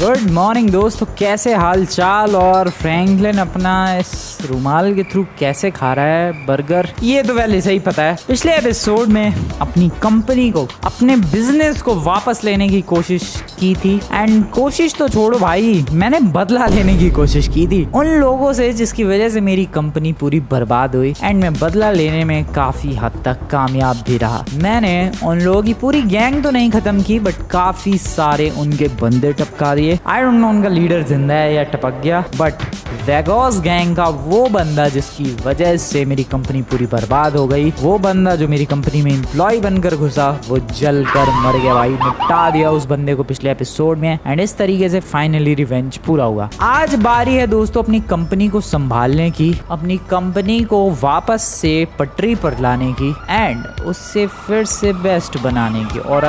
Good morning दोस्तों, कैसे हाल चाल। और फ्रैंकलिन अपना इस रुमाल के थ्रू कैसे खा रहा है बर्गर, ये तो पहले से ही पता है। पिछले एपिसोड में अपनी कंपनी को, अपने बिजनेस को वापस लेने की कोशिश की थी। एंड कोशिश तो छोड़ो भाई, मैंने बदला लेने की कोशिश की थी उन लोगों से जिसकी वजह से मेरी कंपनी पूरी बर्बाद हुई। एंड मैं बदला लेने में काफी हद तक कामयाब भी रहा। मैंने उन लोगों की पूरी गैंग तो नहीं खत्म की, बट काफी सारे उनके बंदे टपका दिए। आई डोंट नो उनका लीडर जिंदा है या टपक गया, बट वेगोस गैंग का वो बंदा जिसकी वजह से मेरी कंपनी पूरी बर्बाद हो गई, वो बंदा जो मेरी कंपनी में एम्प्लॉय बनकर घुसा, वो जल कर मर गया भाई। निपटा दिया उस बंदे को पिछले एपिसोड में। एंड इस तरीके से फाइनली रिवेंज पूरा हुआ। आज बारी है दोस्तों अपनी कंपनी को संभालने की, अपनी कंपनी को वापस से पटरी पर लाने की एंड उससे फिर से बेस्ट बनाने की। और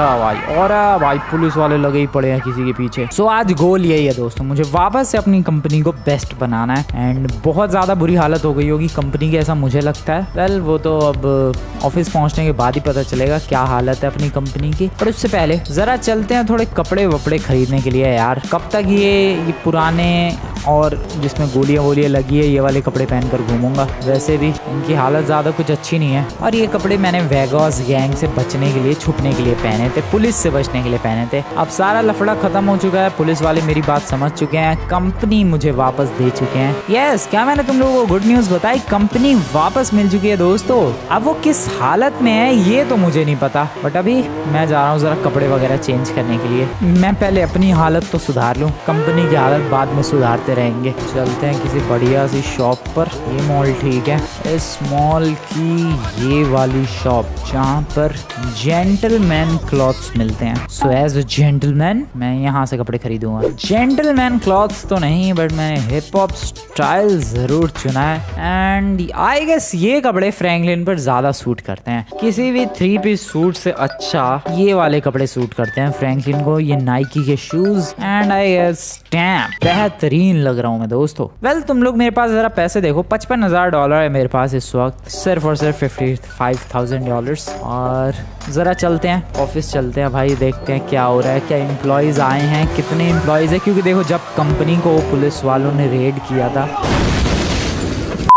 भाई पुलिस वाले लगे ही पड़े हैं किसी के पीछे। सो आज गोल यही है दोस्तों, मुझे वापस से अपनी कंपनी को बेस्ट बनाना है। एंड बहुत ज्यादा बुरी हालत हो गई होगी कंपनी की, ऐसा मुझे लगता है। वेल वो तो अब ऑफिस पहुंचने के बाद ही पता चलेगा क्या हालत है अपनी कंपनी की। पर उससे पहले जरा चलते हैं थोड़े कपड़े वपड़े खरीदने के लिए यार। कब तक ये पुराने और जिसमें गोलियां वोलियां लगी है ये वाले कपड़े पहनकर घूमूंगा। वैसे भी इनकी हालत ज्यादा कुछ अच्छी नहीं है। और ये कपड़े मैंने वेगोस गैंग से बचने के लिए, छुपने के लिए पहने थे, पुलिस से बचने के लिए पहने थे। अब सारा लफड़ा खत्म हो चुका है, पुलिस वाले मेरी बात समझ चुके हैं, कंपनी मुझे वापस दे चुके हैं। यस, क्या मैंने तुम लोगों को गुड न्यूज बताई, कंपनी वापस मिल चुकी है दोस्तों। अब वो किस हालत में है ये तो मुझे नहीं पता, बट अभी मैं जा रहा हूँ जरा कपड़े वगैरह चेंज करने के लिए। मैं पहले अपनी हालत तो सुधार लूँ, कंपनी की हालत बाद में सुधारते रहेंगे। चलते हैं किसी बढ़िया सी शॉप पर। ये मॉल ठीक है, इस मॉल की ये वाली शॉप जहाँ पर जेंटलमैन क्लॉथ्स मिलते हैं। सो एज अ जेंटलमैन मैं यहाँ से कपड़े खरीदूंगा। जेंटलमैन क्लॉथ्स तो नहीं, बट मैंने हिप हॉप स्टाइल जरूर चुना है। एंड आई गेस ये कपड़े फ्रैंकलिन पर ज्यादा सूट करते हैं। किसी भी 3 पीस सूट से अच्छा ये वाले कपड़े सूट करते हैं फ्रैंकलिन को। ये नाइकी के shoes and I guess stamp, बेहतरीन लग रहा हूँ मैं दोस्तों। वेल तुम लोग मेरे पास जरा पैसे देखो, $55,000 है मेरे पास इस वक्त, सिर्फ और सिर्फ $55,000। और जरा चलते हैं ऑफिस, चलते हैं भाई, देखते हैं क्या हो रहा है, क्या एम्प्लॉयज आए हैं, कितने एम्प्लॉयज है। क्योंकि देखो जब कंपनी को पुलिस वालों ने रेड किया था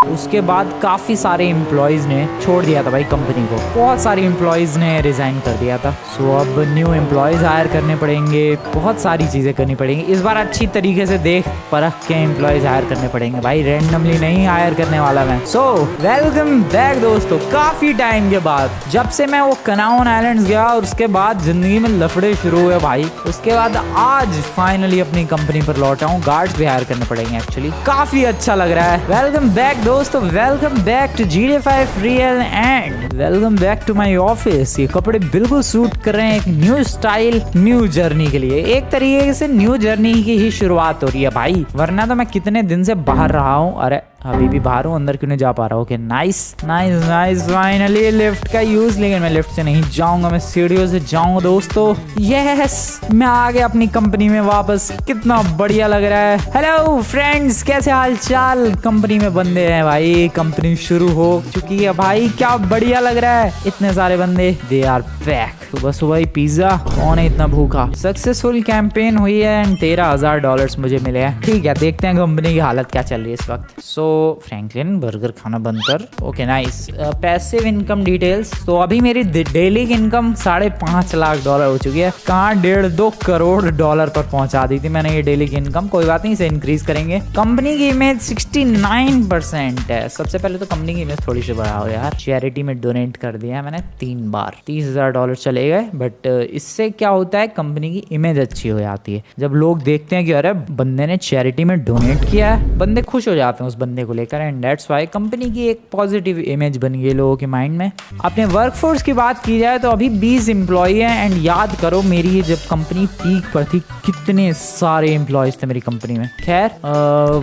उसके बाद काफी सारे एम्प्लॉयज ने छोड़ दिया था भाई कंपनी को। बहुत सारे एम्प्लॉयज ने रिजाइन कर दिया था। सो अब न्यू एम्प्लॉयज हायर करने पड़ेंगे, बहुत सारी चीजें करनी पड़ेंगी इस बार। अच्छी तरीके से देख परख के एम्प्लॉयज हायर करने पड़ेंगे भाई, रैंडमली नहीं हायर करने वाला मैं। सो वेलकम बैक दोस्तों, काफी टाइम के बाद, जब से मैं वो कनाउन आइलैंड्स गया और उसके बाद जिंदगी में लफड़े शुरू हुए भाई, उसके बाद आज फाइनली अपनी कंपनी पर लौटा हूँ। गार्ड्स भी हायर करने पड़ेंगे एक्चुअली, काफी अच्छा लग रहा है। वेलकम बैक दोस्तों, welcome back to GTA 5 real and welcome back to my office. ये कपड़े बिल्कुल सूट कर रहे हैं एक न्यू स्टाइल, न्यू जर्नी के लिए। एक तरीके से न्यू जर्नी की ही शुरुआत हो रही है भाई, वरना तो मैं कितने दिन से बाहर रहा हूँ। अरे अभी भी बाहर हूँ, अंदर क्यों नहीं जा पा रहा हूँ। Okay nice nice nice, finally lift का यूज। लेकिन मैं लिफ्ट से नहीं जाऊंगा, मैं सीढ़ियों से जाऊंगा दोस्तों। यस, मैं आ गया अपनी कंपनी में वापस, कितना बढ़िया लग रहा है। हेलो फ्रेंड्स, कैसे हाल चाल। कंपनी में बंदे हैं भाई, कंपनी शुरू हो चुकी है भाई, क्या बढ़िया लग रहा है। इतने सारे बंदे, दे आर पैक। सुबह सुबह ही पिज्जा, कौन है इतना भूखा। सक्सेसफुल कैंपेन हुई है एंड $13,000 मुझे मिले हैं। ठीक है, देखते हैं कंपनी की हालत क्या चल रही है इस वक्त। सो फ्रैंकलिन बर्गर खाना बंद कर। Okay nice, passive income details. तो अभी मेरी डेली की इनकम $5.5 लाख हो चुकी है। कहाँ 1.5-2 करोड़ डॉलर पर पहुंचा दी थी मैंने ये डेली की इनकम। कोई बात नहीं, इसे इंक्रीज करेंगे। कंपनी की इमेज 69% है। सबसे पहले तो कंपनी की इमेज थोड़ी सी बढ़ाओ यार। चैरिटी में डोनेट कर दिया मैंने 3 बार, $30,000 चले गए। बट इससे क्या होता है, कंपनी की इमेज अच्छी हो जाती है। जब लोग देखते हैं कि अरे बंदे ने चैरिटी में डोनेट किया है, बंदे खुश हो जाते हैं उस बंदे को लेकर। एंड दैट्स व्हाई कंपनी की एक पॉजिटिव इमेज बन गई लोगों के माइंड में। अपने वर्कफोर्स की बात की जाए तो अभी 20 एम्प्लॉय हैं। एंड याद करो मेरी जब कंपनी पीक पर थी कितने सारे एम्प्लॉयज थे मेरी कंपनी में। खैर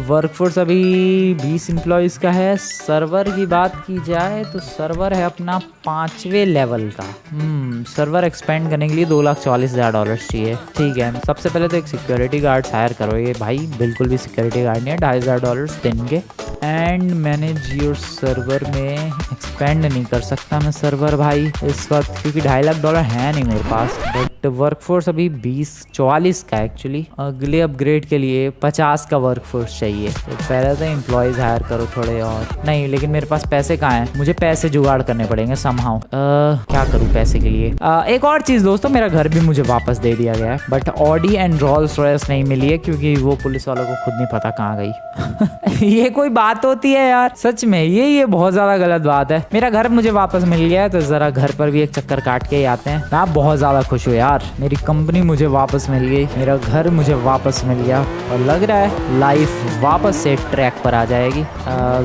वर्कफोर्स अभी 20 एम्प्लॉयज का है। सर्वर की बात की जाए तो सर्वर है अपना 5वें लेवल का। सर्वर एक्सपेंड करने के लिए $2,40,000 चाहिए। ठीक है, सबसे पहले तो एक सिक्योरिटी गार्ड हायर करो। ये भाई बिल्कुल भी सिक्योरिटी गार्ड नहीं है, $2,500 दिन के। एंड मैनेज योर सर्वर में एक्सपेंड नहीं कर सकता मैं सर्वर भाई इस वक्त, क्योंकि $2.5 लाख है नहीं मेरे पास। बट वर्कफोर्स अभी 44 का एक्चुअली। अगले अपग्रेड के लिए 50 का वर्कफोर्स चाहिए, तो पहले तो एम्प्लॉयज़ हायर करो थोड़े और। नहीं लेकिन मेरे पास पैसे कहाँ हैं, मुझे पैसे जुगाड़ करने पड़ेंगे समहाउ। क्या करूँ पैसे के लिए। एक और चीज़ दोस्तों, मेरा घर भी मुझे वापस दे दिया गया है, but Audi and Rolls Royce नहीं मिली है, क्योंकि वो पुलिस वालों को खुद नहीं पता कहाँ गई। ये कोई बात होती है यार, सच में ये बहुत ज्यादा गलत बात है। मेरा घर मुझे वापस मिल गया है, तो जरा घर पर भी एक चक्कर काट के ही आते हैं। मैं बहुत ज्यादा खुश हूँ यार, मेरी कंपनी मुझे वापस मिल गई, मेरा घर मुझे वापस मिल गया, और लग रहा है लाइफ वापस से ट्रैक पर आ जाएगी।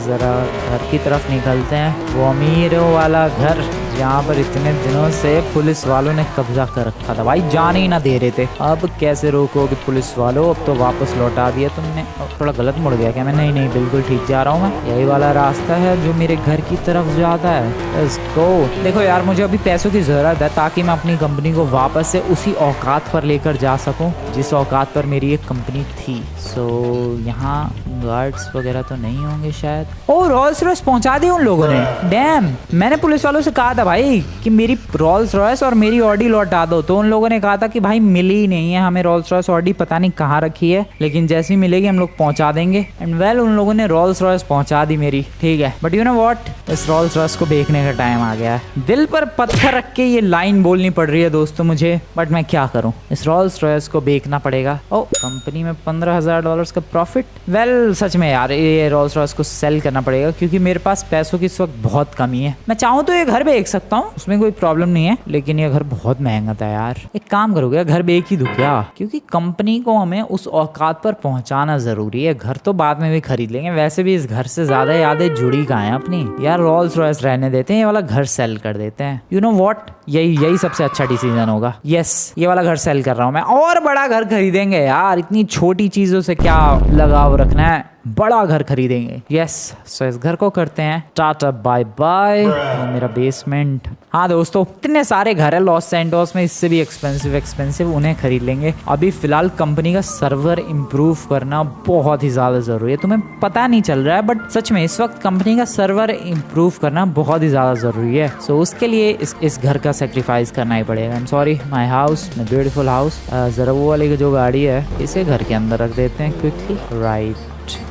जरा घर की तरफ निकलते हैं, वो अमीरों वाला घर जहाँ पर इतने दिनों से पुलिस वालों ने कब्जा कर रखा था। भाई जाने ही ना दे रहे थे, अब कैसे रोकोगे पुलिस वालों, अब तो वापस लौटा दिया तुमने। थोड़ा गलत मुड़ गया क्या मैं? नहीं बिल्कुल ठीक जा रहा हूँ मैं, यही वाला रास्ता है जो मेरे घर की तरफ जाता है। Let's go. देखो यार, मुझे अभी पैसों की ज़रूरत है ताकि मैं अपनी कंपनी को वापस से उसी औकात पर लेकर जा सकूँ जिस औकात पर मेरी एक कंपनी थी। सो यहाँ गार्ड्स वगैरह तो नहीं होंगे शायद। ओ रोल्स रॉयस पहुँचा दी उन लोगों ने। डैम, मैंने पुलिस वालों से कहा था भाई कि मेरी रोल्स रॉयस और मेरी ऑडी लौटा दो, तो उन लोगों ने कहा था कि भाई मिली ही नहीं है हमें रोल्स रॉयस, ऑडी पता नहीं कहाँ रखी है, लेकिन जैसी मिलेगी हम लोग पहुंचा देंगे। एंड वेल उन लोगों ने रोल्स रॉयस पहुंचा दी मेरी, ठीक है। बट यू नो व्हाट, इस रोल्स रॉयस को बेचने का टाइम आ गया है। दिल पर पत्थर रख के ये लाइन बोलनी पड़ रही है दोस्तों मुझे, बट मैं क्या करूं, इस रोल्स रॉयस को बेचना पड़ेगा। ओ कंपनी में $15,000 का प्रॉफिट। वेल सच में यार ये रोल्स रॉयस को सेल करना पड़ेगा, क्योंकि मेरे पास पैसों की इस वक्त बहुत कमी है। मैं चाहूँ तो ये घर बेच सकता हूँ, उसमें कोई प्रॉब्लम नहीं है, लेकिन ये घर बहुत महंगा था यार। एक काम करोगे, घर बेच ही दूं क्या, क्योंकि कंपनी को हमें उस औकात पर पहुंचाना जरूरी है। घर तो बाद में भी खरीद लेंगे, वैसे भी इस घर से ज्यादा यादें जुड़ी कहाँ हैं अपनी। यार रोल्स रॉयस रहने देते हैं, ये वाला घर सेल कर देते हैं। यू नो व्हाट, यही सबसे अच्छा डिसीजन होगा। यस, ये वाला घर सेल कर रहा हूँ मैं, और बड़ा घर खरीदेंगे यार, इतनी छोटी चीजों से क्या लगाव रखना है, बड़ा घर खरीदेंगे। यस, सो इस घर को करते हैं टाटा बाय बाय। मेरा बेसमेंट, हाँ दोस्तों इतने सारे घर है लॉस सैंटोस में, इससे भी एक्सपेंसिव उन्हें खरीद लेंगे। अभी फिलहाल कंपनी का सर्वर इम्प्रूव करना बहुत ही ज्यादा जरूरी है। तुम्हें पता नहीं चल रहा है, बट सच में इस वक्त कंपनी का सर्वर इम्प्रूव करना बहुत ही ज्यादा जरूरी है। सो उसके लिए इस घर का सेक्रीफाइस करना ही पड़ेगा। I am sorry, my house, my beautiful house. जरा वो वाली जो गाड़ी है इसे घर के अंदर रख देते हैं quickly. Right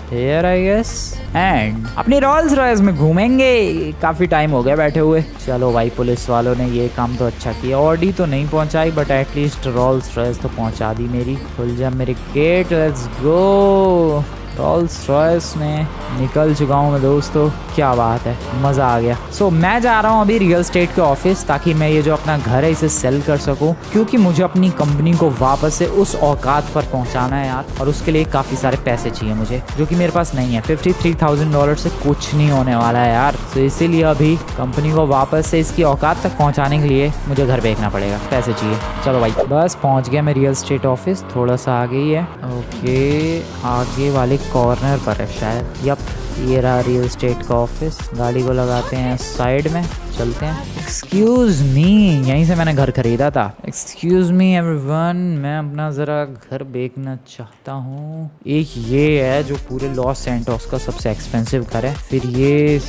here I guess, and अपनी रोल्स रॉयस में घूमेंगे। काफी टाइम हो गया बैठे हुए। चलो भाई, पुलिस वालों ने ये काम तो अच्छा किया। ऑडी तो नहीं पहुंचाई, बट एटलीस्ट रोल्स रॉयस तो पहुंचा दी मेरी। खुल जा मेरे gate, let's go. Rolls Royce में निकल चुका हूँ मैं दोस्तों, क्या बात है, मज़ा आ गया। सो मैं जा रहा हूँ अभी रियल एस्टेट के ऑफिस, ताकि मैं ये जो अपना घर है इसे सेल कर सकूँ, क्योंकि मुझे अपनी कंपनी को वापस से उस औकात पर पहुँचाना है यार, और उसके लिए काफ़ी सारे पैसे चाहिए मुझे, जो कि मेरे पास नहीं है। $53,000 से कुछ नहीं होने वाला है यार। तो इसीलिए अभी कंपनी को वापस से इसकी औकात तक पहुँचाने के लिए मुझे घर बेचना पड़ेगा, पैसे चाहिए। चलो भाई, बस पहुँच गया मैं रियल एस्टेट ऑफिस, थोड़ा सा आगे ही है। ओके, आगे वाले कॉर्नर पर है शायद। यप, ये रहा रियल एस्टेट का ऑफिस। गाड़ी को लगाते हैं साइड में, चलते हैं। एक्सक्यूज मी, यहीं से मैंने घर खरीदा था। एक्सक्यूज मी एवरीवन, मैं अपना ज़रा घर बेचना चाहता हूँ। एक ये है जो पूरे लॉस सैंटोस का सबसे एक्सपेंसिव घर है। फिर ये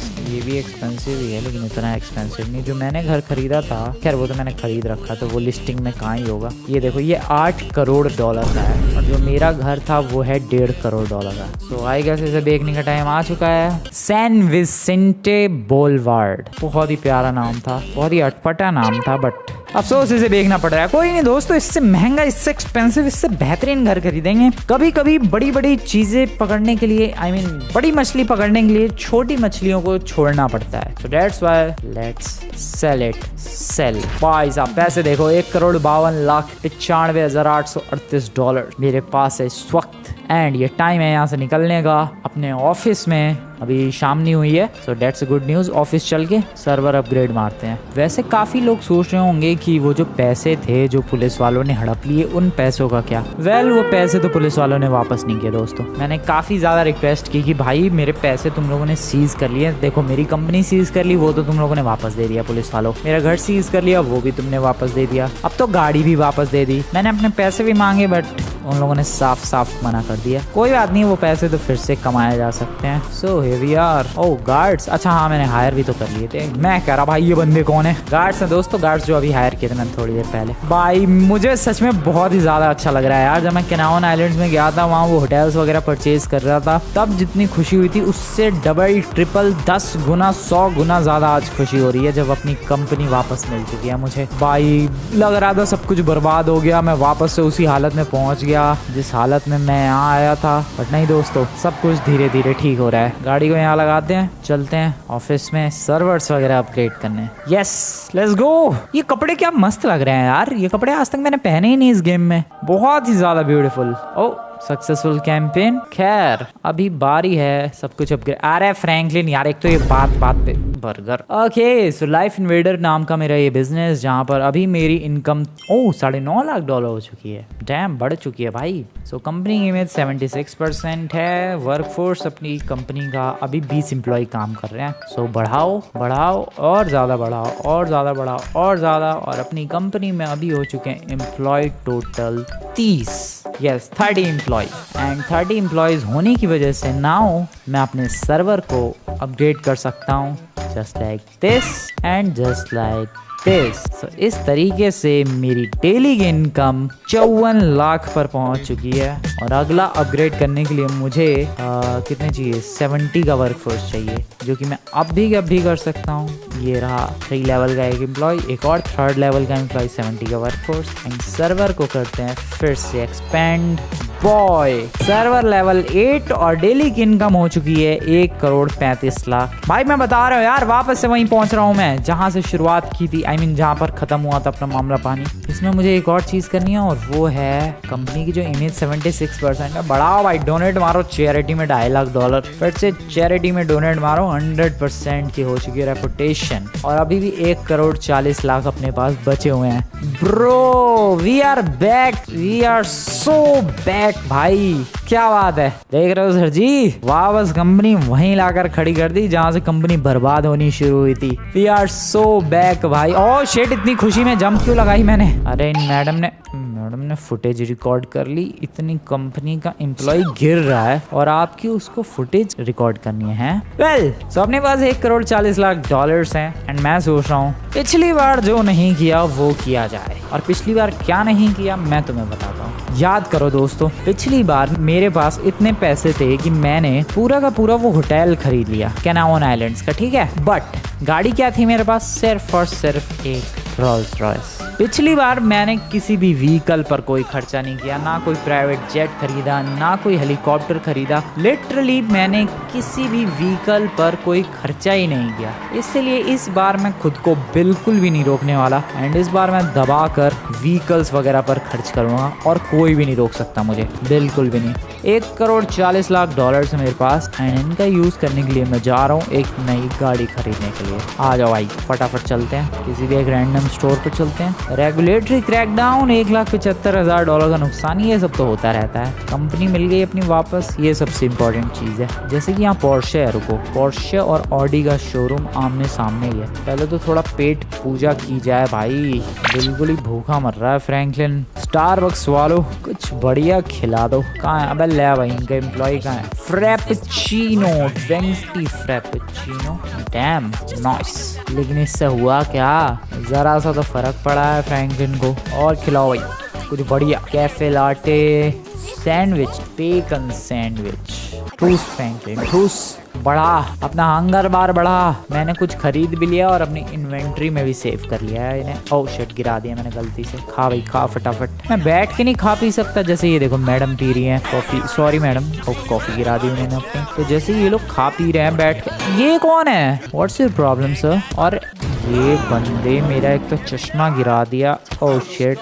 भी एक्सपेंसिव ही है, लेकिन इतना एक्सपेंसिव नहीं। जो मैंने घर खरीदा था, खैर वो तो मैंने खरीद रखा, तो वो लिस्टिंग में कहाँ ही होगा। ये देखो, ये $8 करोड़ का है, और जो मेरा घर था वो है $1.5 करोड़ का। सो आई गेस इसे बेचने का टाइम आ चुका है। सैन विसेंटे बोलवार्ड, बहुत ही प्यारा नाम था, बहुत ही अटपटा नाम था, बट अफसोस इसे बेचना पड़ रहा है। कोई नहीं दोस्तों, इससे महंगा, इससे एक्सपेंसिव, इससे बेहतरीन घर खरीदेंगे। कभी कभी बड़ी बड़ी चीजें पकड़ने के लिए, I mean, बड़ी मछली पकड़ने के लिए छोटी मछलियों को छोड़ना पड़ता है। So that's why let's sell it, sell। भाई साहब पैसे देखो, $1,52,95,838 मेरे पास है इस वक्त। एंड ये टाइम है यहाँ से निकलने का अपने ऑफिस में। अभी शाम नहीं हुई है, so that's good news. Office चल के सर्वर अपग्रेड मारते हैं। वैसे काफ़ी लोग सोच रहे होंगे कि वो जो पैसे थे जो पुलिस वालों ने हड़प लिए, उन पैसों का क्या। वेल वो पैसे तो पुलिस वालों ने वापस नहीं किए दोस्तों। मैंने काफ़ी ज़्यादा रिक्वेस्ट की कि भाई मेरे पैसे तुम लोगों ने सीज कर लिए। देखो, मेरी कंपनी सीज कर ली, वो तो तुम लोगों ने वापस दे दिया पुलिस वालों। मेरा घर सीज कर लिया, वो भी तुमने वापस दे दिया। अब तो गाड़ी भी वापस दे दी। मैंने अपने पैसे भी मांगे, बट उन लोगों ने साफ साफ मना कर दिया। कोई बात नहीं, वो पैसे तो फिर से कमाए जा सकते हैं। So here we are. Oh guards, अच्छा हाँ मैंने हायर भी तो कर लिए थे। मैं कह रहा भाई ये बंदे कौन है? गार्ड्स हैं दोस्तों, गार्ड्स जो अभी हायर किए थे मैंने थोड़ी देर पहले। भाई मुझे सच में बहुत ही ज्यादा अच्छा लग रहा है यार। जब मैं कैनान आइलैंड्स में गया था, वहाँ वो होटल्स वगैरह परचेज कर रहा था, तब जितनी खुशी हुई थी उससे डबल ट्रिपल 10 गुना 100 गुना ज्यादा आज खुशी हो रही है जब अपनी कंपनी वापस मिल चुकी है मुझे। भाई लग रहा था सब कुछ बर्बाद हो गया, मैं वापस से उसी हालत में पहुंच गया जिस हालत में मैं यहाँ आया था। बट नहीं दोस्तों, सब कुछ धीरे धीरे ठीक हो रहा है। गाड़ी को यहाँ लगाते हैं, चलते हैं ऑफिस में सर्वर्स वगैरह अपग्रेड करने। Yes let's go. ये कपड़े क्या मस्त लग रहे हैं यार, ये कपड़े आज तक मैंने पहने ही नहीं इस गेम में, बहुत ही ज्यादा ब्यूटीफुल। ओ सक्सेसफुल कैंपेन। खैर अभी बारी है सब कुछ अपग्रेड। अरे फ्रैंकलिन यार, एक तो ये बात पे burger. Okay so life invader नाम का मेरा ये बिजनेस, जहाँ पर अभी मेरी इनकम $9.5 लाख हो चुकी है। डैम बढ़ चुकी है भाई। सो कंपनी की इमेज 76% है। वर्कफोर्स अपनी कंपनी का अभी 20 एम्प्लॉय काम कर रहे हैं। सो बढ़ाओ बढ़ाओ और ज़्यादा बढ़ाओ और ज़्यादा बढ़ाओ और ज़्यादा। और अपनी कंपनी में अभी हो चुके हैं employ total 30। Yes 30 employ. And 30 employees होने की वजह से नाउ मैं अपने सर्वर को अपग्रेड कर सकता हूँ just like this and just like this. So, इस तरीके से मेरी डेली की इनकम 54 लाख पर पहुंच चुकी है। और अगला अपग्रेड करने के लिए मुझे कितने चाहिए? 70 का वर्कफोर्स चाहिए, जो कि मैं अब भी कर सकता हूँ। ये रहा 3 लेवल का एक एम्प्लॉय, एक और 3rd लेवल का एम्प्लॉय, 70 का वर्कफोर्स। एंड सर्वर को करते हैं फिर से एक्सपेंड। बॉय सर्वर लेवल 8 और डेली की इनकम हो चुकी है 1.35 लाख। भाई मैं बता रहा हूँ यार, वापस से वहीं पहुंच रहा हूँ मैं जहाँ से शुरुआत की थी। जहाँ पर खत्म हुआ था अपना मामला पानी। इसमें मुझे एक और चीज करनी है और वो है कंपनी की जो इमेज 76% है। बढ़ाओ भाई, डोनेट मारो चैरिटी में $2.5 लाख। फिर से चैरिटी में डोनेट मारो। 100% की हो चुकी है रेपुटेशन। और अभी भी 1.40 लाख अपने पास बचे हुए हैं। Bro we are back, we are so back भाई, क्या बात है। देख रहे हो सर जी, वापस कंपनी वहीं लाकर खड़ी कर दी जहां से कंपनी बर्बाद होनी शुरू हुई थी। वी आर सो बैक भाई। ओह शिट, इतनी खुशी में जंप क्यों लगाई मैंने? अरे इन मैडम ने फुटेज रिकॉर्ड कर ली। इतनी कंपनी का एम्प्लॉय गिर रहा है और आपकी उसको फुटेज रिकॉर्ड करनी है। वेल सो अपने पास $1.40 लाख हैं। एंड मैं सोच रहा हूँ पिछली बार जो नहीं किया वो किया जाए। और पिछली बार क्या नहीं किया मैं तुम्हें बताता हूँ। याद करो दोस्तों, पिछली बार मेरे पास इतने पैसे थे कि मैंने पूरा का पूरा वो होटल खरीद लिया कैनान आइलैंड्स का, ठीक है। बट गाड़ी क्या थी मेरे पास? सिर्फ और सिर्फ एक रोल्स रॉयस। पिछली बार मैंने किसी भी व्हीकल पर कोई खर्चा नहीं किया, ना कोई प्राइवेट जेट खरीदा, ना कोई हेलीकॉप्टर खरीदा। लिटरली मैंने किसी भी व्हीकल पर कोई खर्चा ही नहीं किया। इसलिए इस बार मैं खुद को बिल्कुल भी नहीं रोकने वाला। एंड इस बार मैं दबाकर व्हीकल्स वगैरह पर खर्च करूँगा और कोई भी नहीं रोक सकता मुझे, बिल्कुल भी नहीं। $1.40 लाख है मेरे पास। एंड इनका यूज़ करने के लिए मैं जा रहा हूँ एक नई गाड़ी खरीदने के लिए। आ जाओ भाई, फटाफट चलते हैं, किसी भी एक रैंडम स्टोर पर चलते हैं। रेगुलेटरी क्रैकडाउन, $1,75,000 का नुकसान, ये सब तो होता रहता है। कंपनी मिल गई अपनी वापस, ये सबसे इम्पोर्टेंट चीज़ है। जैसे कि यहाँ पोर्शे है, रुको, पोर्शे और ऑडी का शोरूम आमने सामने ही है। पहले तो थोड़ा पेट पूजा की जाए भाई, बिल्कुल ही भूखा मर रहा है फ्रैंकलिन। स्टारबक्स वालों कुछ बढ़िया खिला दो। कहाँ है? अबे ले भाई, इनका एम्प्लॉय कहाँ है? Frappuccino, 20 Frappuccino, damn nice. लेकिन इससे हुआ क्या? जरा सा तो फर्क पड़ा है फ्रैंकलिन को। और खिलाओ भाई कुछ बढ़िया। Cafe latte sandwich, bacon sandwich. ठूस फ्रैंकलिन ठूस, बढ़ा अपना हंगर बार बढ़ा। मैंने कुछ खरीद भी लिया और अपनी इन्वेंट्री में भी सेव कर लिया है इन्हें। ओह शिट, गिरा दिया मैंने गलती से। खा भाई खा फटाफट। मैं बैठ के नहीं खा पी सकता, जैसे ये देखो मैडम पी रही हैं कॉफी। सॉरी मैडम, कॉफी गिरा दी उन्होंने अपनी। तो जैसे ये लोग खा पी रहे हैं बैठ के। ये कौन है? What's your problem sir? और ये बंदे मेरा एक तो चश्मा गिरा दिया। ओह शिट,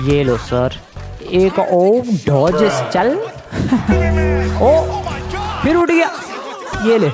ये लो सर एक। ओ डॉजेस चल। ओ फिर उठ गया। ये ले,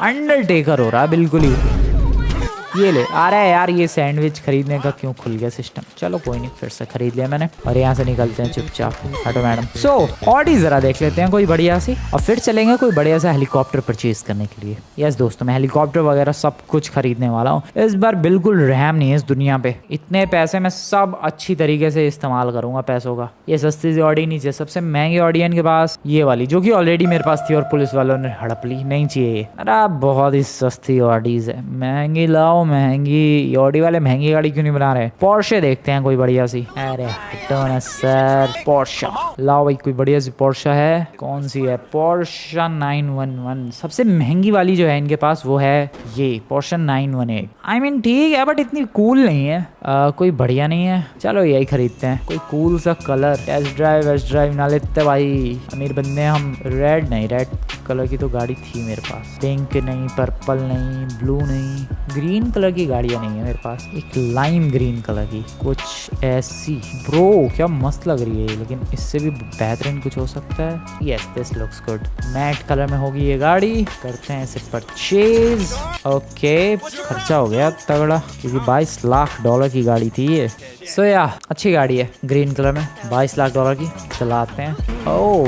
अंडरटेकर हो रहा है बिल्कुल ही। ये ले। अरे यार ये सैंडविच खरीदने का क्यों खुल गया सिस्टम। चलो कोई नहीं, फिर से खरीद लिया मैंने और यहाँ से निकलते हैं चुपचाप। हटो मैडम। सो ऑडी जरा देख लेते हैं कोई बढ़िया सी, और फिर चलेंगे कोई बढ़िया सा हेलीकॉप्टर परचेज करने के लिए। यस दोस्तों, मैं हेलीकॉप्टर वगैरह सब कुछ खरीदने वाला हूँ इस बार। बिल्कुल रहम नहीं है इस दुनिया पे। इतने पैसे मैं सब अच्छी तरीके से इस्तेमाल करूंगा पैसों का। ये सस्ती सी ऑडी नहीं चाहिए, सबसे महंगी ऑडी इनके पास ये वाली, जो कि ऑलरेडी मेरे पास थी और पुलिस वालों ने हड़प ली। नहीं चाहिए। अरे बहुत ही सस्ती ऑडीज है। महंगी लाओ महंगी। ऑडी वाले महंगी गाड़ी क्यों नहीं बना रहे। पोर्शे देखते हैं कोई बढ़िया सी। अरे हटो ना सर। पोर्शा लाओ भाई, कोई बढ़िया सी पोर्शा है। कौन सी है? पोर्शा 911। सबसे महंगी वाली जो है इनके पास वो है ये पोर्शा 918। आई मीन ठीक है बट इतनी कूल नहीं है। कोई बढ़िया नहीं है। चलो यही खरीदते हैं, कोई कूल सा कलर। टेस्ट ड्राइव ना लेते भाई, अमीर बंदे हम। रेड नहीं, रेड कलर की तो गाड़ी थी मेरे पास। पिंक नहीं, पर्पल नहीं, ब्लू नहीं, ग्रीन कलर की गाड़ियाँ नहीं है मेरे पास। एक लाइम ग्रीन कलर की कुछ ऐसी। ब्रो क्या मस्त लग रही है, लेकिन इससे भी बेहतरीन कुछ हो सकता है। Yes this looks good. Matte colour में होगी ये गाड़ी। करते हैं इसे परचेज। ओके, खर्चा हो गया तगड़ा क्योंकि $22 लाख की गाड़ी थी ये। सो या अच्छी गाड़ी है ग्रीन कलर में, $22 लाख की। चलाते हैं। ओह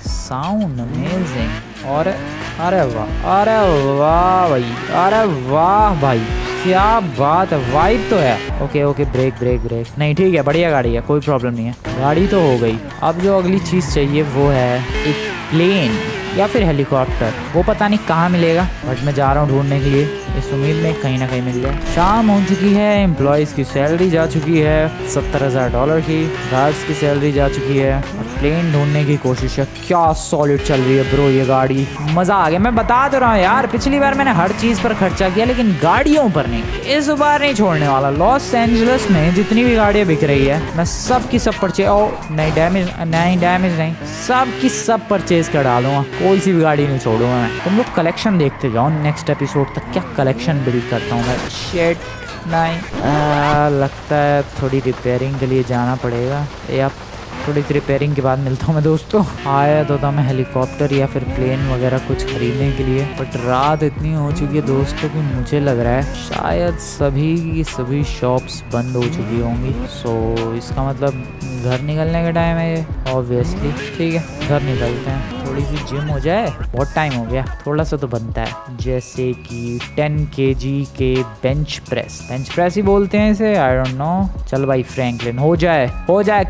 साउंड अमेजिंग। और अरे वाह भाई, अरे वाह भाई, क्या बात है। वाइब तो है। ओके ब्रेक नहीं ठीक है, बढ़िया गाड़ी है, कोई प्रॉब्लम नहीं है। गाड़ी तो हो गई। अब जो अगली चीज़ चाहिए वो है एक प्लेन या फिर हेलीकॉप्टर। वो पता नहीं कहाँ मिलेगा बट मैं जा रहा हूँ ढूंढने के लिए, इस उम्मीद में कहीं ना कहीं मिल जाए। शाम हो चुकी है, एम्प्लॉयज़ की सैलरी जा चुकी है $70,000 की, गार्ड्स की सैलरी जा चुकी है और प्लेन ढूंढने की कोशिश है। क्या सॉलिड चल रही है ब्रो ये गाड़ी, मज़ा आ गया। मैं बता तो रहा हूँ यार, पिछली बार मैंने हर चीज़ पर खर्चा किया लेकिन गाड़ियों पर नहीं। इस बार नहीं छोड़ने वाला। लॉस एंजलिस में जितनी भी गाड़ियाँ बिक रही है मैं सब की सब परचेज, नहीं डैमेज नहीं, सब की सब परचेज कर डालूंगा। कोई सी भी गाड़ी नहीं छोड़ूंगा मैं। तुम लोग कलेक्शन देखते जाओ नेक्स्ट एपिसोड तक, क्या कलेक्शन बिल्ड करता हूँ मैं। शेट नहीं लगता है थोड़ी रिपेयरिंग के लिए जाना पड़ेगा, या थोड़ी सी रिपेयरिंग के बाद मिलता हूँ मैं दोस्तों। आया तो था मैं हेलीकॉप्टर या फिर प्लेन वगैरह कुछ खरीदने के लिए, बट रात इतनी हो चुकी है दोस्तों कि मुझे लग रहा है शायद सभी की सभी शॉप्स बंद हो चुकी होंगी। सो इसका मतलब घर निकलने का टाइम है ये ऑब्वियसली। ठीक है घर निकलते हैं, थोड़ी सी जिम हो जाए, बहुत टाइम हो गया। थोड़ा सा तो बनता है, जैसे कि 10 kg के बेंच प्रेस ही बोलते हैं इसे, आई डोंट नो। चल भाई फ्रैंकलिन हो जाए,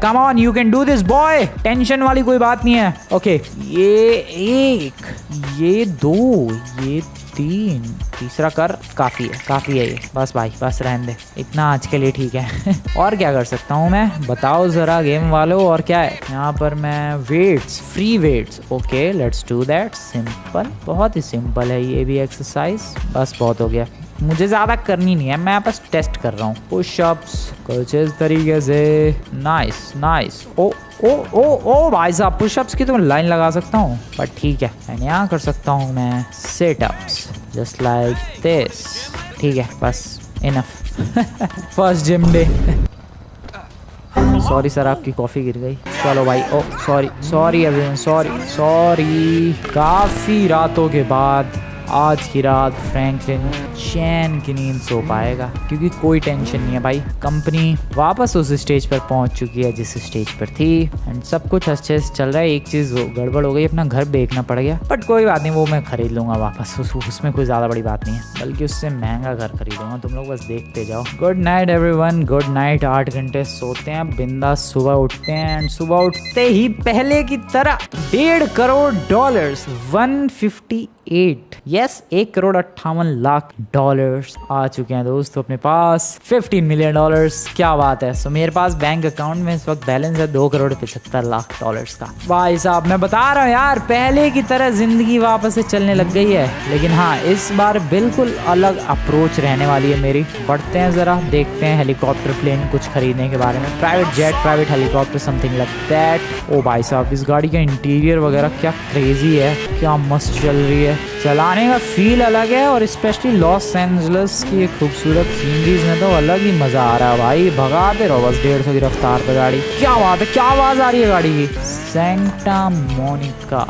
come on you can do this boy. Tension वाली कोई बात नहीं है। ओके ये एक, ये दो, ये 3, तीसरा कर। काफ़ी है ये। बस भाई बस रहने दे, इतना आज के लिए ठीक है। और क्या कर सकता हूँ मैं, बताओ ज़रा गेम वालों। और क्या है यहाँ पर? मैं weights, free weights. Okay let's do that. Simple, बहुत ही सिंपल है ये भी एक्सरसाइज। बस बहुत हो गया, मुझे ज़्यादा करनी नहीं है, मैं बस टेस्ट कर रहा हूँ। पुशअप्स कुछ इस तरीके से। नाइस। ओ भाई साहब, पुशअप्स की तो मैं लाइन लगा सकता हूँ, बट ठीक है मैं यहाँ कर सकता हूँ मैं सिटअप्स जस्ट लाइक दिस। ठीक है बस enough. First gym day. Sorry sir आपकी कॉफ़ी गिर गई। चलो भाई। ओ सॉरी एवरीवन, सॉरी। काफ़ी रातों के बाद आज की रात फ्रैंकलिन चैन की नींद सो पाएगा क्योंकि कोई टेंशन नहीं है भाई। कंपनी वापस उस स्टेज पर पहुंच चुकी है जिस स्टेज पर थी एंड सब कुछ अच्छे से चल रहा है। एक चीज़ गड़बड़ हो गई, अपना घर बेचना पड़ गया, बट कोई बात नहीं, वो मैं खरीद लूँगा वापस। उसमें कोई ज़्यादा बड़ी बात नहीं है, बल्कि उससे महंगा घर खरीदूंगा। तुम लोग बस देखते जाओ। Good night everyone, good night. 8 घंटे सोते हैं, बिंदास सुबह उठते हैं एंड सुबह उठते ही पहले की तरह $1.5 करोड़ 158 यस $1.58 आ चुके हैं दोस्तों अपने पास। $15 मिलियन, क्या बात है। सो मेरे पास बैंक अकाउंट में इस वक्त बैलेंस है $2.75 का। भाई साहब मैं बता रहा हूँ यार, पहले की तरह जिंदगी वापस से चलने लग गई है। लेकिन हाँ, इस बार बिल्कुल अलग अप्रोच रहने वाली है मेरी। बढ़ते हैं जरा, देखते हैं हेलीकॉप्टर प्लेन कुछ खरीदने के बारे में। Private jet, private helicopter, something like that. ओ भाई साहब, इस गाड़ी का इंटीरियर वगैरह क्या क्रेजी है, क्या मस्त चल रही है। चलाने का फील अलग है और स्पेशली लॉस एंजल्स की खूबसूरत सीनरीज में तो अलग ही मजा आ रहा है भाई। भगाते रहो बस 150 की रफ्तार पे गाड़ी। क्या बात है, क्या आवाज आ रही है गाड़ी की। Santa Monica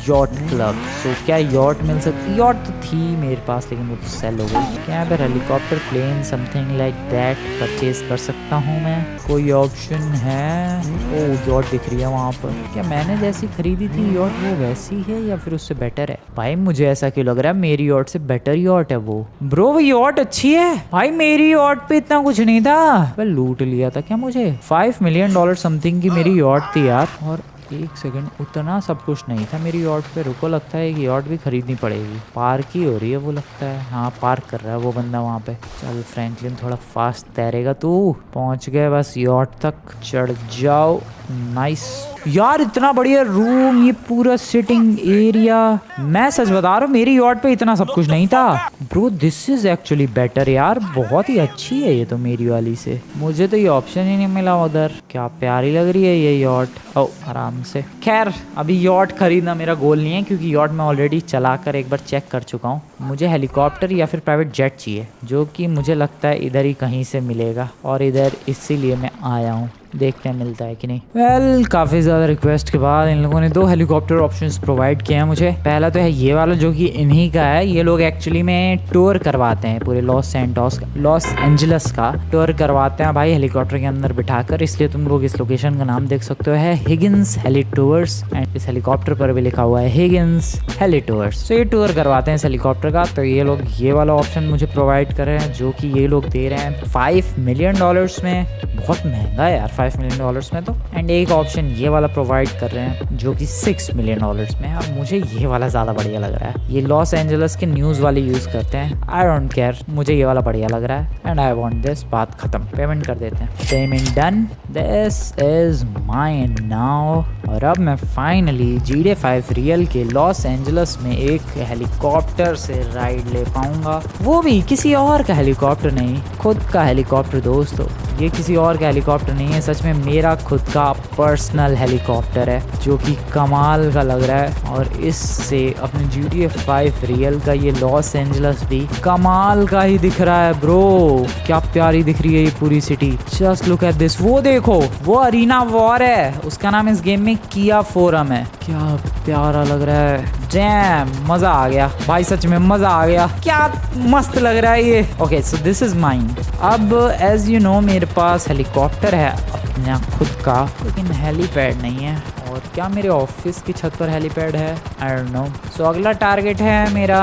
yacht club. तो क्या यॉट मिल सकती? यॉट तो थी मेरे पास लेकिन वो तो सेल हो गई। क्या अगर helicopter plane something like that purchase कर सकता हूँ मैं? कोई ऑप्शन है? ओ यॉट दिख रही है वहाँ पर। क्या मैंने जैसी खरीदी थी यॉट वो वैसी है या फिर उससे बेटर है? भाई मुझे ऐसा क्यों लग रहा है मेरी यॉट से बेटर यॉट है वो। ब्रो वो यॉट अच्छी है भाई, मेरी यॉट पे इतना कुछ नहीं था। वह लूट लिया था क्या मुझे? $5 मिलियन समथिंग की मेरी यॉट थी यार। और एक सेकंड, उतना सब कुछ नहीं था मेरी यॉट पे। रुको, लगता है कि यॉट भी खरीदनी पड़ेगी। पार्क ही हो रही है वो, लगता है। हाँ पार्क कर रहा है वो बंदा वहाँ पे। चल फ्रैंकलिन थोड़ा फास्ट तैरेगा तू। पहुँच गए बस यॉट तक, चढ़ जाओ। नाइस यार, इतना बढ़िया रूम, ये पूरा सिटिंग एरिया। मैं सच बता रहा हूँ मेरी यॉट पे इतना सब कुछ नहीं था। Bro this is actually better यार, बहुत ही अच्छी है ये तो मेरी वाली से। मुझे तो ये ऑप्शन ही नहीं मिला उधर। क्या प्यारी लग रही है ये यॉट। ओ आराम से। खैर अभी यॉट खरीदना मेरा गोल नहीं है क्योंकि यॉट मैं ऑलरेडी चलाकर एक बार चेक कर चुका हूँ। मुझे हेलीकॉप्टर या फिर प्राइवेट जेट चाहिए, जो कि मुझे लगता है इधर ही कहीं से मिलेगा और इधर इसीलिए मैं आया हूँ। देखते हैं मिलता है कि नहीं। वेल काफ़ी ज़्यादा रिक्वेस्ट के बाद इन लोगों ने 2 हेलीकॉप्टर ऑप्शंस प्रोवाइड किए हैं मुझे। पहला तो है ये वाला जो कि इन्हीं का है। ये लोग एक्चुअली में टूर करवाते हैं पूरे लॉस एंजल्स का टूर करवाते हैं भाई हेलीकॉप्टर के अंदर बिठाकर। इसलिए तुम लोग इस लोकेशन का नाम देख सकते हो, है हिगिंस हेली टूर्स। एंड इस हेलीकॉप्टर पर भी लिखा हुआ है हिगिंस हेली टूर्स। तो ये टूर करवाते हैं इस हेलीकॉप्टर का। तो ये लोग ये वाला ऑप्शन मुझे प्रोवाइड कर रहे हैं जो कि ये लोग दे रहे हैं $5 मिलियन में। बहुत महंगा है यार $5 मिलियन में तो। एंड एक ऑप्शन ये वाला प्रोवाइड कर रहे हैं जो कि $6 मिलियन में। अब मुझे ये वाला ज़्यादा बढ़िया लग रहा है। ये लॉस एंजल्स के न्यूज़ वाले यूज़ करते हैं। आई डोंट केयर, मुझे ये वाला बढ़िया लग रहा है एंड आई वांट दिस। बात खत्म, पेमेंट कर देते हैं। Payment done, this is mine now. और अब मैं फाइनली GTA 5 रियल के लॉस एंजल्स में एक हेलीकॉप्टर से राइड ले पाऊंगा, वो भी किसी और का हेलीकॉप्टर नहीं, खुद का हेलीकॉप्टर दोस्तों। ये किसी और का हेलीकॉप्टर नहीं है, सच में मेरा खुद का पर्सनल हेलीकॉप्टर है जो कि कमाल का लग रहा है। और इससे अपने GTA 5 रियल का ये लॉस एंजल्स भी कमाल का ही दिख रहा है ब्रो। क्या प्यारी दिख रही है ये पूरी city. Just look at this. वो देखो, वो अरीना वॉर है, उसका नाम इस गेम में किया फोरम है। क्या प्यारा लग रहा है। डैम, मजा आ गया भाई, सच में मजा आ गया। क्या मस्त लग रहा है ये। Okay so this is mine. अब एज यू नो मेरे पास हेलीकॉप्टर है अपना खुद का, लेकिन हेलीपैड नहीं है। और क्या मेरे ऑफिस की छत पर हेलीपैड है? I don't know. सो अगला टारगेट है मेरा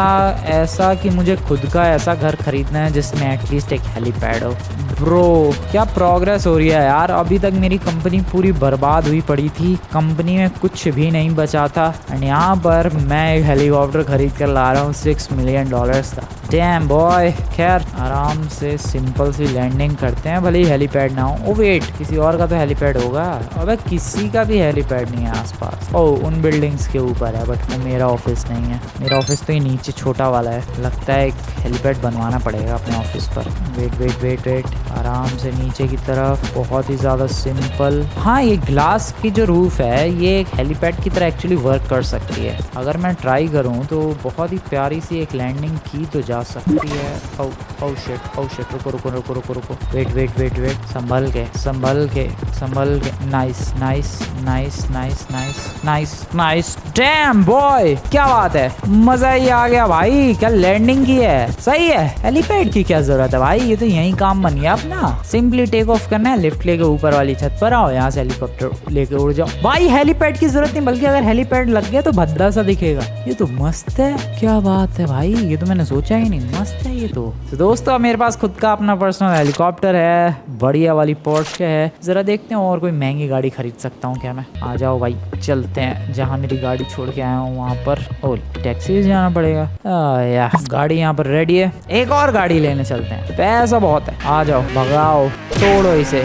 ऐसा कि मुझे खुद का ऐसा घर खरीदना है जिसमें एटलीस्ट एक हेलीपैड हो। ब्रो क्या प्रोग्रेस हो रही है यार। अभी तक मेरी कंपनी पूरी बर्बाद हुई पड़ी थी, कंपनी में कुछ भी नहीं बचा था। एंड यहाँ पर मैं एक हेलीकॉप्टर खरीद कर ला रहा हूँ $6 मिलियन का। Dam boy. खैर आराम से सिंपल सी लैंडिंग करते हैं, भले ही हेलीपैड ना हो। ओ वेट, किसी और का तो हेलीपैड होगा। अबे किसी का भी हेलीपैड नहीं है आसपास। ओ उन बिल्डिंग्स के ऊपर है, बट वो मेरा ऑफिस नहीं है। मेरा ऑफिस तो ये नीचे छोटा वाला है। लगता है एक हेलीपैड बनवाना पड़ेगा अपने ऑफिस पर। वेट वेट वेट वेट, आराम से नीचे की तरफ, बहुत ही ज़्यादा सिंपल। हाँ ये ग्लास की जो रूफ है ये एक हेलीपैड की तरह एक्चुअली वर्क कर सकती है। अगर मैं ट्राई करूँ तो बहुत ही प्यारी सी एक लैंडिंग की तो जा सकती है। ओ शिट, रुको रुको रुको रुको रुको, वेट वेट वेट वेट, संभल के संभल के संभल के। Nice nice nice nice nice nice nice. Dam boy, क्या बात है, मजा ही आ गया भाई। क्या लैंडिंग की है, सही है। हेलीपैड की क्या जरूरत है भाई, ये तो यही काम बन गया अपना। सिंपली टेक ऑफ करना है, लिफ्ट लेके ऊपर वाली छत पर आओ, यहाँ से हेलीकॉप्टर लेके उड़ जाओ भाई। हेलीपैड की जरूरत नहीं, बल्कि अगर हेलीपैड लग गया तो भद्दा सा दिखेगा। ये तो मस्त है, क्या बात है भाई, ये तो मैंने सोचा ही नहीं। मस्त है ये तो दोस्तों मेरे पास खुद का अपना पर्सनल हेलीकॉप्टर है, बढ़िया वाली पोर्शे है। जरा देखते हैं और कोई महंगी गाड़ी खरीद सकता हूँ क्या मैं। आ जाओ भाई, चलते हैं जहाँ मेरी गाड़ी छोड़ के आया हूँ वहाँ पर। ओ टैक्सी से जाना पड़ेगा या गाड़ी यहाँ पर रेडी है। एक और गाड़ी लेने चलते हैं, पैसा बहुत है। आ जाओ, भगाओ, तोड़ो इसे।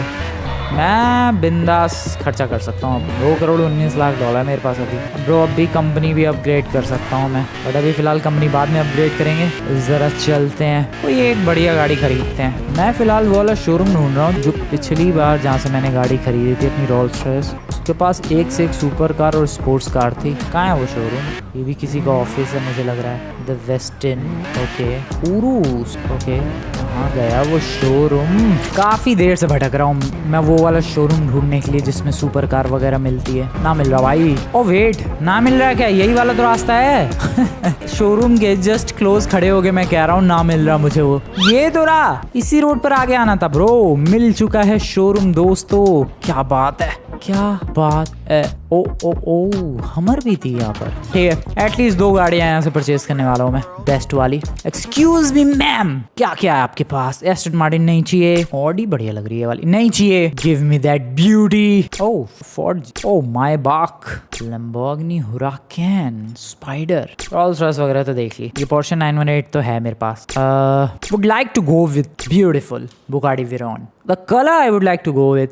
मैं बिंदास खर्चा कर सकता हूँ। 2 करोड़ 19 लाख डॉलर मेरे पास अभी। ब्रो अभी कंपनी भी अपग्रेड कर सकता हूँ मैं, बट अभी फिलहाल कंपनी बाद में अपग्रेड करेंगे। जरा चलते हैं, कोई एक बढ़िया गाड़ी खरीदते हैं। मैं फिलहाल वो वाला शोरूम ढूंढ रहा हूँ जो पिछली बार जहाँ से मैंने गाड़ी खरीदी थी अपनी रोल्स रॉयस, उसके पास एक से एक सुपर कार और स्पोर्ट्स कार थी। कहाँ है वो शोरूम? ये भी किसी का ऑफिस है मुझे लग रहा है। The Westin, okay. उरूस, ओके। कहाँ गया वो शोरूम? काफी देर से भटक रहा हूँ मैं वो वाला शोरूम ढूंढने के लिए जिसमें सुपर कार वगैरह मिलती है। ना मिल रहा भाई। ओ वेट, ना मिल रहा है क्या? यही वाला तो रास्ता है। शोरूम के जस्ट क्लोज खड़े हो गए, मैं कह रहा हूँ ना मिल रहा मुझे वो। ये तो रहा, इसी रोड पर आगे आना था ब्रो। मिल चुका है शोरूम दोस्तों, क्या बात है, क्या बात है। ओ ओ ओ, हमर भी थी यहाँ पर। ठीक है, एटलीस्ट 2 गाड़ियां यहाँ से परचेज करने वाला हूँ मैं, बेस्ट वाली। एक्सक्यूज मी मैम, क्या क्या है आपके पास? एस्टन मार्टिन नहीं चाहिए, ऑडी बढ़िया लग रही है वाली नहीं चाहिए। Give me that beauty. Oh Ford, oh Maybach, Lamborghini Huracan, spider, Rolls Royce वगैरह तो देख ली। ये पोर्शे 918 तो है मेरे पास। Would like to go with beautiful Bugatti Veyron. The colour I would like to go with,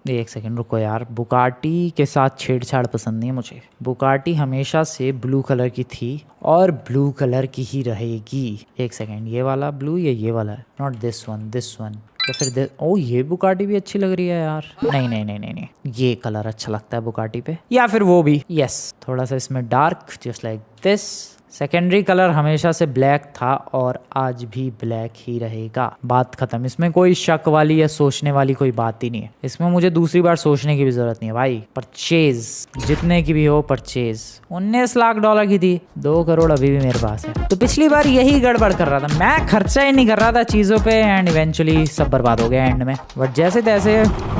एक second रुको यार, बुगाटी के साथ छेड़छाड़ पसंद नहीं है मुझे। बुगाटी हमेशा से ब्लू कलर की थी और ब्लू कलर की ही रहेगी। एक सेकेंड, ये वाला ब्लू या ये वाला है? Not this one, this one. तो फिर ओ ये बुगाटी भी अच्छी लग रही है यार। नहीं नहीं नहीं नहीं नहीं, ये कलर अच्छा लगता है बुगाटी पे, या फिर वो भी। यस, थोड़ा सा इसमें dark, just like this. Secondary colour हमेशा से ब्लैक था और आज भी ब्लैक ही रहेगा। बात खत्म, इसमें कोई शक वाली या सोचने वाली कोई बात ही नहीं है। इसमें मुझे दूसरी बार सोचने की भी जरूरत नहीं है भाई। परचेज, जितने की भी हो परचेज। 19 लाख डॉलर की थी, 2 करोड़ अभी भी मेरे पास है। तो पिछली बार यही गड़बड़ कर रहा था, मैं खर्चा ही नहीं कर रहा था चीजों पे, एंड इवेंचुअली सब बर्बाद हो गया एंड में। बट जैसे तैसे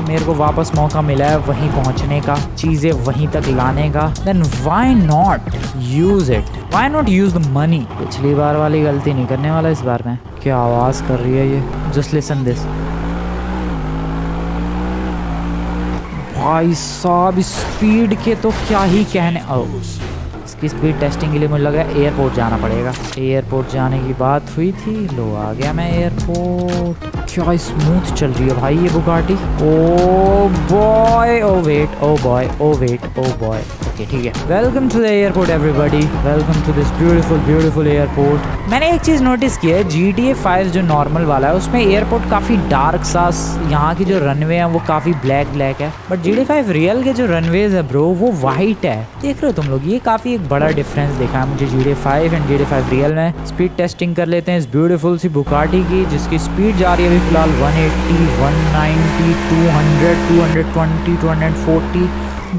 मेरे को वापस मौका मिला है वहीं पहुंचने का, चीजें वहीं तक लाने का, then why not use it, why not use the money. पिछली बार वाली गलती नहीं करने वाला इस बार में। क्या आवाज कर रही है ये? Just listen this. भाई साहब स्पीड के तो क्या ही कहने। इसकी स्पीड टेस्टिंग के लिए मुझे लगा एयरपोर्ट जाना पड़ेगा। एयरपोर्ट जाने की बात हुई थी, लो आ गया मैं एयरपोर्ट। क्या स्मूथ चल रही है भाई ये Bugatti. Oh boy, oh wait, oh boy, oh wait, oh boy. Okay ठीक है, welcome to the airport everybody, welcome to this beautiful beautiful airport. मैंने एक चीज नोटिस की है, GTA 5 जो नॉर्मल वाला है उसमें एयरपोर्ट काफी डार्क सा, यहाँ की जो रनवे है वो काफी ब्लैक ब्लैक है। बट GTA 5 रियल के जो रनवेज है ब्रो वो वाइट है। देख रहे हो तुम लोग, ये काफी एक बड़ा डिफरेंस दिखा है मुझे GTA 5 एंड GTA 5 रियल में। स्पीड टेस्टिंग कर लेते हैं इस ब्यूटीफुल सी बुगाटी की, जिसकी स्पीड जा रही है अभी फिलहाल 180, 190, 200, 220, 240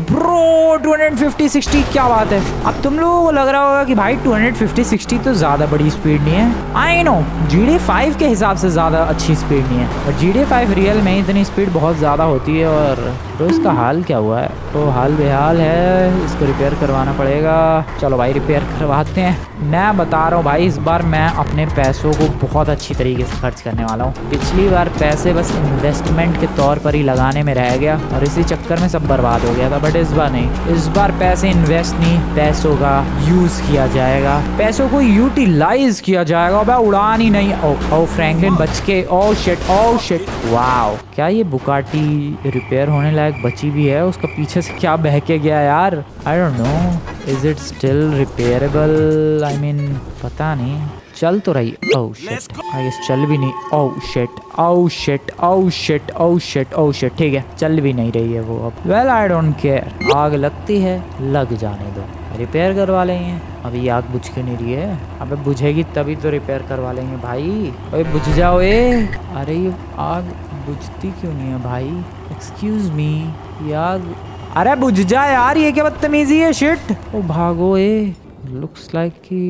ब्रो, 250, 60। क्या बात है। अब तुम लोगों को लग रहा होगा कि भाई 250, 60 तो ज्यादा बड़ी स्पीड नहीं है। आई नो GTA 5 के हिसाब से ज्यादा अच्छी स्पीड नहीं है, बट GTA 5 रियल में इतनी स्पीड बहुत ज्यादा होती है। और तो इसका हाल क्या हुआ है? तो हाल बेहाल है, इसको रिपेयर करवाना पड़ेगा। चलो भाई रिपेयर करवाते हैं। मैं बता रहा हूँ भाई, इस बार मैं अपने पैसों को बहुत अच्छी तरीके से खर्च करने वाला हूँ। पिछली बार पैसे बस इन्वेस्टमेंट के तौर पर ही लगाने में रह गया और इसी चक्कर में सब बर्बाद हो गया था। बट इस बार नहीं, इस बार पैसे इन्वेस्ट नहीं, पैसों का यूज किया जाएगा, पैसों को यूटिलाइज किया जाएगा। भाई उड़ान ही नहीं। ओ फ्रैंकलिन बच के, oh shit, oh shit. Wow, क्या ये बुगाटी रिपेयर होने लायक बची भी है? उसका पीछे से क्या बह के गया यार? I don't know, is it still repairable? I mean पता नहीं, चल तो रही। ओह शिट, आई गेस चल भी नहीं। Oh shit, oh shit, oh shit, oh shit, oh shit. ठीक है, चल भी नहीं रही है वो अब। वेल आई डोंट केयर, आग लगती है लग जाने दो, रिपेयर करवा लेंगे। अभी आग बुझ क्यों नहीं रही है? अबे बुझेगी तभी तो रिपेयर करवा लेंगे भाई। अबे बुझ जाओ ए। अरे ये आग बुझती क्यों नहीं है भाई? एक्सक्यूज मी, ये आग, अरे बुझ जा यार, ये क्या बदतमीजी है। शिट, ओ भागो ए। लुक्स लाइक कि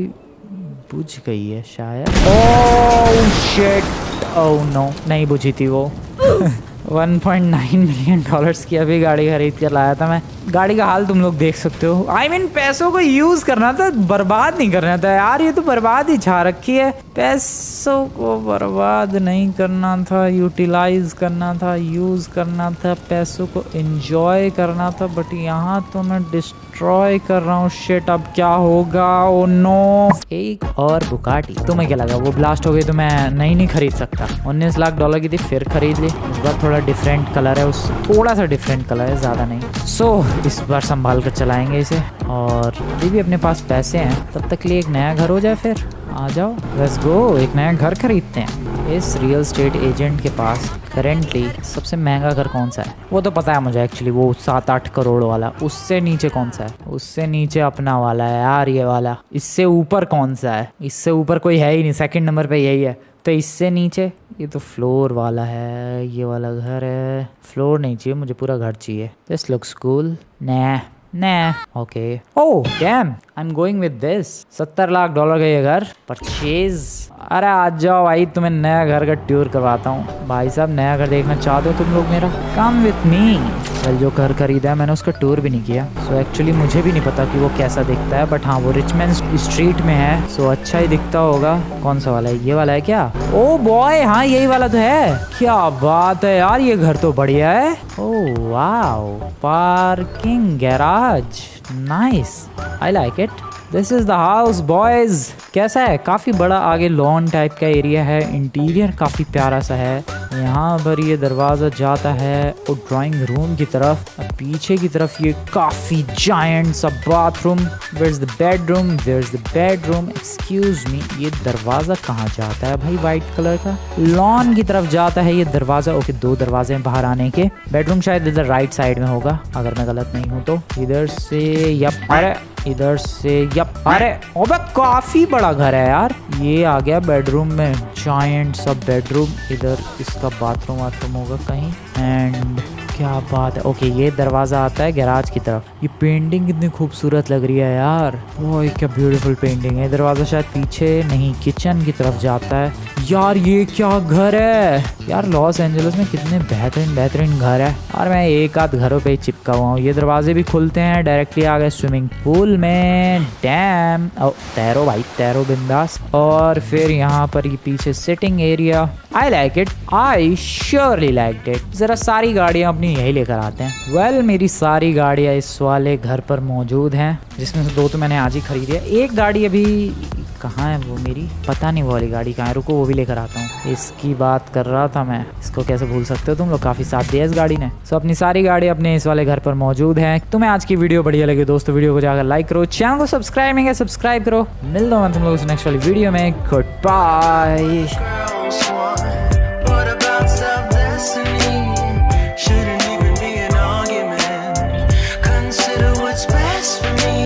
बुझ गई है शायद। ओह शिट, ओह नो, नहीं बुझी थी वो। 1.9 मिलियन डॉलर्स की अभी गाड़ी खरीद कर लाया था मैं। गाड़ी का हाल तुम लोग देख सकते हो। आई मीन पैसों को यूज करना था, बर्बाद नहीं करना था यार। ये तो बर्बाद ही छा रखी है। पैसों को बर्बाद नहीं करना था, यूटिलाइज करना था, यूज करना था, पैसों को एंजॉय करना था। बट यहाँ तो मैं डिस्ट्रॉय कर रहा हूँ। शिट, अब क्या होगा? ओ नो, एक और बुगाटी। तुम्हें क्या लगा वो ब्लास्ट हो गई तो मैं नहीं खरीद सकता? 19 लाख डॉलर की थी, फिर खरीद ली। इस बार थोड़ा डिफरेंट कलर है, उस थोड़ा सा डिफरेंट कलर है, ज़्यादा नहीं। इस बार संभाल कर चलाएंगे इसे। और अभी भी अपने पास पैसे हैं, तब तक लिए एक नया घर हो जाए। फिर आ जाओ, लेट्स गो, एक नया घर खरीदते हैं। इस रियल एस्टेट एजेंट के पास करेंटली सबसे महंगा घर कौन सा है वो तो पता है मुझे एक्चुअली, वो 7-8 करोड़ वाला। उससे नीचे कौन सा है? उससे नीचे अपना वाला है यार, ये वाला। इससे ऊपर कौन सा है? इससे ऊपर कोई है ही नहीं, सेकंड नंबर पे यही है। तो इससे नीचे ये तो फ्लोर वाला है, ये वाला घर है। फ्लोर नहीं चाहिए मुझे, पूरा घर चाहिए। This looks cool. Okay. Oh damn, I am going with this. 70 lakh dollar का ये घर परचेज। अरे आ जाओ भाई, तुम्हें नया घर का टूर करवाता हूँ। भाई साहब, नया घर देखना चाहते हो तुम लोग मेरा? Come with me. वेल, जो घर खरीदा है मैंने उसका टूर भी नहीं किया, सो एक्चुअली मुझे भी नहीं पता कि वो कैसा दिखता है। बट हाँ, वो रिचमंड स्ट्रीट में है, सो अच्छा ही दिखता होगा। कौन सा वाला है? ये वाला है क्या? ओ बॉय, हाँ यही वाला तो है। क्या बात है यार, ये घर तो बढ़िया है। Oh wow, parking garage, nice, I like it. This is the house boys. कैसा है? काफ़ी बड़ा आगे लॉन टाइप का एरिया है। इंटीरियर काफ़ी प्यारा सा है। यहाँ पर ये दरवाज़ा जाता है और ड्राइंग रूम की तरफ। पीछे की तरफ ये काफ़ी जायंट सा bathroom. Where is the bedroom? Where is the bedroom? Excuse me, ये दरवाज़ा कहाँ जाता है भाई? वाइट कलर का लॉन की तरफ जाता है ये दरवाज़ा। ओके, 2 दरवाजे हैं बाहर आने के। बेडरूम शायद इधर राइट साइड में होगा, अगर मैं गलत नहीं हूँ तो। इधर से यप, अरे इधर से यप, अरे ओबे काफी बड़ा घर है यार। ये आ गया बेडरूम में, जायंट सब बेडरूम। इधर इसका बाथरूम होगा कहीं। एंड क्या बात है। ओके, ये दरवाजा आता है गैराज की तरफ। ये पेंटिंग कितनी खूबसूरत लग रही है यार। ओह क्या ब्यूटीफुल पेंटिंग है। दरवाजा शायद पीछे नहीं, किचन की तरफ जाता है। यार ये क्या घर है यार, लॉस एंजलिस में कितने बेहतरीन घर है। और मैं एक आध घरों पे ही चिपका हुआ हूँ। ये दरवाजे भी खुलते हैं, डायरेक्टली आ गए स्विमिंग पूल में। डैम, तैरो भाई, तैरो बिंदास। और फिर यहाँ पर ये पीछे sitting area. I like it, I surely like it. जरा सारी गाड़ियाँ अपनी यही लेकर आते हैं। वेल, मेरी सारी गाड़ियाँ इस वाले घर पर मौजूद हैं, जिसमें से 2 तो मैंने आज ही खरीदी है। एक गाड़ी अभी कहाँ है वो मेरी, पता नहीं वो वाली गाड़ी कहाँ है। रुको, वो भी लेकर आता हूँ। इसकी बात कर रहा था मैं, इसको कैसे भूल सकते हो तुम लोग, काफ़ी साथ दिया इस गाड़ी ने। सो अपनी सारी गाड़ी अपने इस वाले घर पर मौजूद है। तुम्हें आज की वीडियो बढ़िया लगी दोस्तों, वीडियो को जाकर लाइक करो, चैनल को सब्सक्राइब करो। मिलता हूँ मैं तुम लोगों से नेक्स्ट वाली वीडियो में। Good bye.